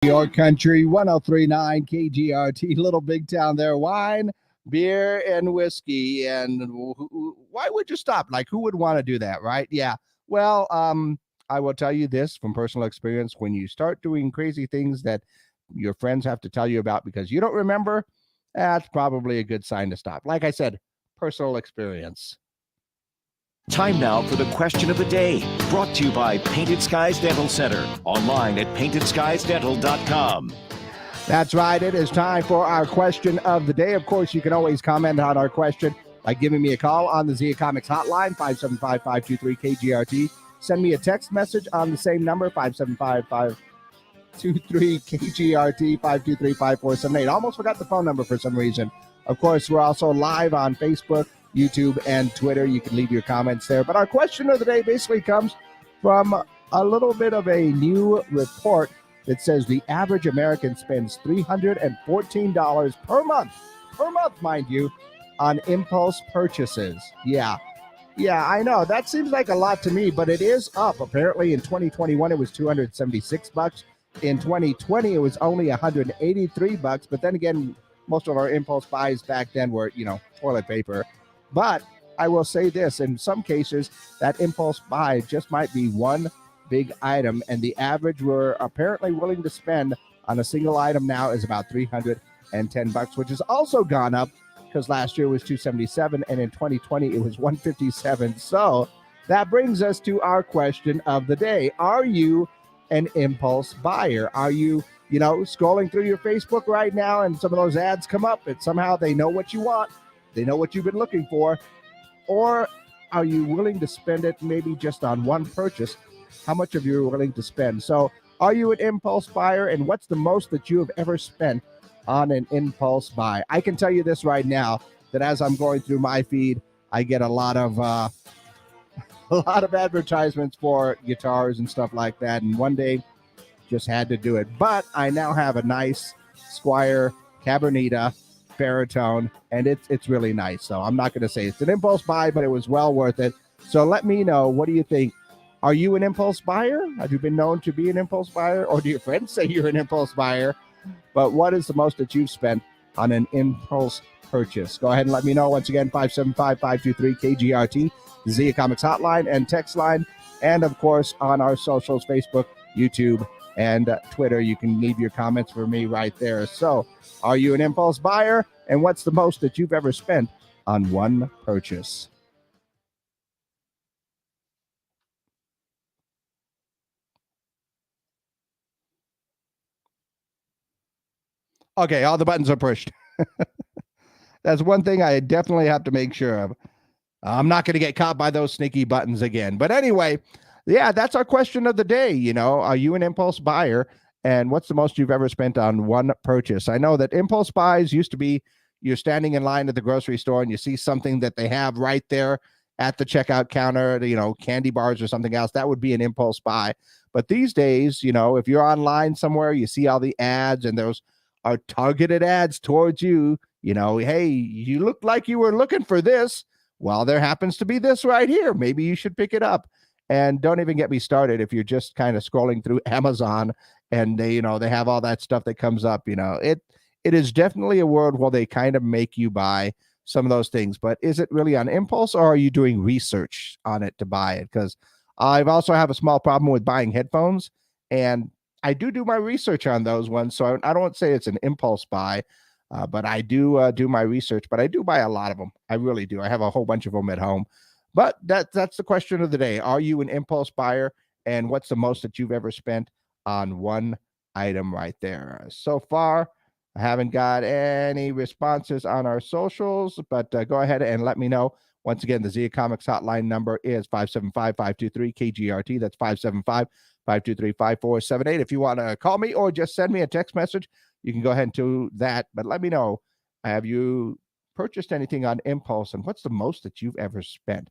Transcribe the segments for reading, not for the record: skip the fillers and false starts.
Your country 1039 KGRT, little big town there. Wine, beer, and whiskey. And why would you stop? Like, who would want to do that, right? Yeah. Well, I will tell you this from personal experience: when you start doing crazy things that your friends have to tell you about because you don't remember, that's probably a good sign to stop. Like I said, personal experience. Time now for the question of the day, brought to you by Painted Skies Dental Center, online at paintedskiesdental.com. That's right. It is time for our question of the day. Of course, you can always comment on our question by giving me a call on the Zia Comics hotline, 575-523-KGRT. Send me a text message on the same number, 575-523-KGRT, 523-5478. Almost forgot the phone number for some reason. Of course, we're also live on Facebook, YouTube, and Twitter. You can leave your comments there. But our question of the day basically comes from a little bit of a new report that says the average American spends $314 per month, mind you, on impulse purchases. Yeah, I know. That seems like a lot to me, but it is up. Apparently in 2021, it was $276. In 2020, it was only $183. But then again, most of our impulse buys back then were, toilet paper. But I will say this, in some cases, that impulse buy just might be one big item, and the average we're apparently willing to spend on a single item now is about $310, which has also gone up because last year was $277, and in 2020 it was $157. So that brings us to our question of the day. Are you an impulse buyer? Are you, scrolling through your Facebook right now and some of those ads come up and somehow they know what you want? They know what you've been looking for. Or are you willing to spend it maybe just on one purchase? How much of you are willing to spend? So are you an impulse buyer, and what's the most that you have ever spent on an impulse buy? I can tell you this right now, that as I'm going through my feed, I get a lot of advertisements for guitars and stuff like that. And one day just had to do it. But I now have a nice Squier Cabernita baritone, and it's really nice. So I'm not going to say it's an impulse buy, but it was well worth it. So let me know, what do you think? Are you an impulse buyer? Have you been known to be an impulse buyer? Or do your friends say you're an impulse buyer? But what is the most that you've spent on an impulse purchase? Go ahead and let me know. Once again, 575-523-KGRT, the Zia Comics hotline and text line. And, of course, on our socials, Facebook, YouTube, and Twitter. You can leave your comments for me right there. So are you an impulse buyer? And what's the most that you've ever spent on one purchase? Okay, all the buttons are pushed. That's one thing I definitely have to make sure of. I'm not going to get caught by those sneaky buttons again. But anyway, yeah, that's our question of the day. Are you an impulse buyer? And what's the most you've ever spent on one purchase? I know that impulse buys used to be you're standing in line at the grocery store and you see something that they have right there at the checkout counter, candy bars or something else. That would be an impulse buy. But these days, if you're online somewhere, you see all the ads, and those are targeted ads towards you. Hey, you look like you were looking for this. Well, there happens to be this right here. Maybe you should pick it up. And don't even get me started if you're just kind of scrolling through Amazon and they have all that stuff that comes up. It is definitely a world where they kind of make you buy some of those things. But is it really on impulse, or are you doing research on it to buy it? Because I've also have a small problem with buying headphones, and I do my research on those ones. So I don't say it's an impulse buy, but I do my research. But I do buy a lot of them. I really do. I have a whole bunch of them at home. But that's the question of the day. Are you an impulse buyer? And what's the most that you've ever spent on one item right there? So far, I haven't got any responses on our socials, but go ahead and let me know. Once again, the Zia Comics hotline number is 575-523-KGRT. That's 575-523-5478. If you want to call me or just send me a text message, you can go ahead and do that. But let me know, have you purchased anything on impulse, and what's the most that you've ever spent?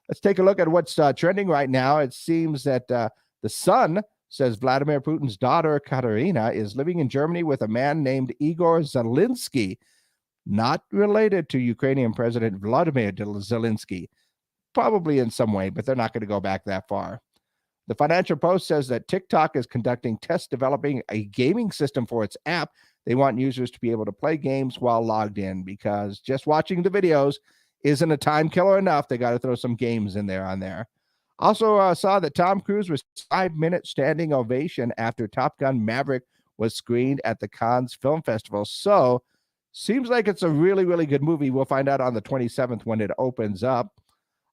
Let's take a look at what's trending right now. It seems that The Sun says Vladimir Putin's daughter, Katerina, is living in Germany with a man named Igor Zelensky, not related to Ukrainian President Vladimir Zelensky, probably in some way, but they're not going to go back that far. The Financial Post says that TikTok is conducting tests developing a gaming system for its app. They want users to be able to play games while logged in because just watching the videos isn't a time killer enough. They got to throw some games in there on there. Also saw that Tom Cruise was 5-minute standing ovation after Top Gun Maverick was screened at the Cannes Film Festival. So seems like it's a really, really good movie. We'll find out on the 27th when it opens up.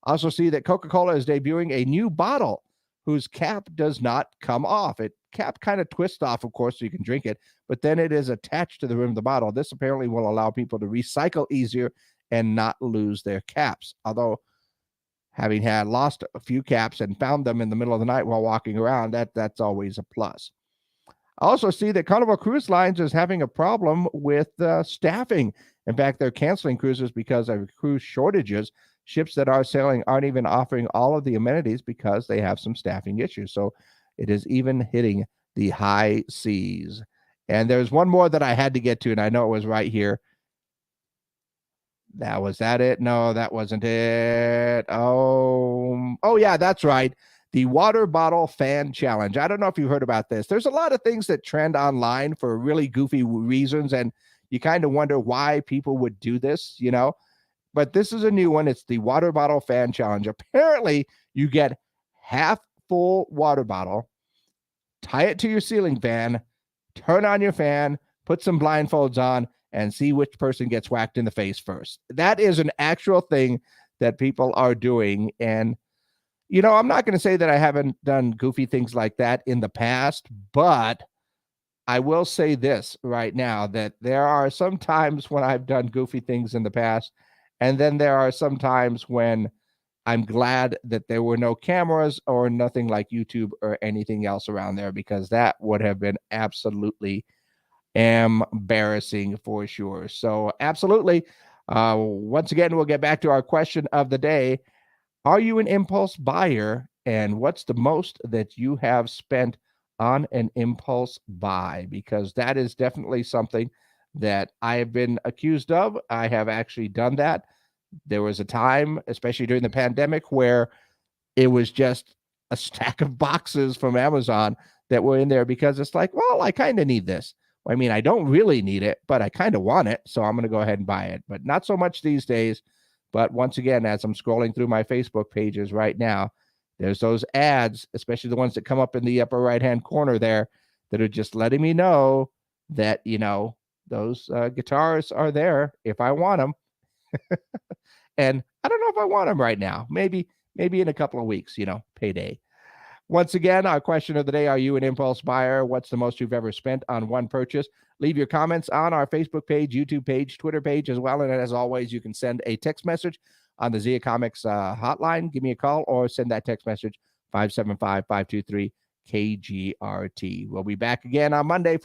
Also see that Coca-Cola is debuting a new bottle whose cap does not come off. It cap kind of twists off, of course, so you can drink it, but then it is attached to the rim of the bottle. This apparently will allow people to recycle easier and not lose their caps. Although having had lost a few caps and found them in the middle of the night while walking around, that's always a plus. I also see that Carnival Cruise Lines is having a problem with staffing. In fact, they're canceling cruises because of cruise shortages. Ships that are sailing aren't even offering all of the amenities because they have some staffing issues. So it is even hitting the high seas. And there's one more that I had to get to, and I know it was right here. Was that it? No, that wasn't it. Oh yeah, that's right. The water bottle fan challenge. I don't know if you heard about this. There's a lot of things that trend online for really goofy reasons, and you kind of wonder why people would do this, But this is a new one. It's the water bottle fan challenge. Apparently, you get half full water bottle, tie it to your ceiling fan, turn on your fan, put some blindfolds on, and see which person gets whacked in the face first. That is an actual thing that people are doing. And, I'm not going to say that I haven't done goofy things like that in the past, but I will say this right now, that there are some times when I've done goofy things in the past, and then there are some times when I'm glad that there were no cameras or nothing like YouTube or anything else around there, because that would have been absolutely embarrassing for sure. So absolutely. Once again, we'll get back to our question of the day. Are you an impulse buyer? And what's the most that you have spent on an impulse buy? Because that is definitely something that I have been accused of. I have actually done that. There was a time, especially during the pandemic, where it was just a stack of boxes from Amazon that were in there because it's like, well, I kind of need this. I mean, I don't really need it, but I kind of want it, so I'm going to go ahead and buy it. But not so much these days. But once again, as I'm scrolling through my Facebook pages right now, there's those ads, especially the ones that come up in the upper right-hand corner there, that are just letting me know that, those guitars are there if I want them. And I don't know if I want them right now. Maybe in a couple of weeks, payday. Once again, our question of the day, are you an impulse buyer? What's the most you've ever spent on one purchase? Leave your comments on our Facebook page, YouTube page, Twitter page as well. And as always, you can send a text message on the Zia Comics hotline. Give me a call or send that text message 575-523-KGRT. We'll be back again on Monday for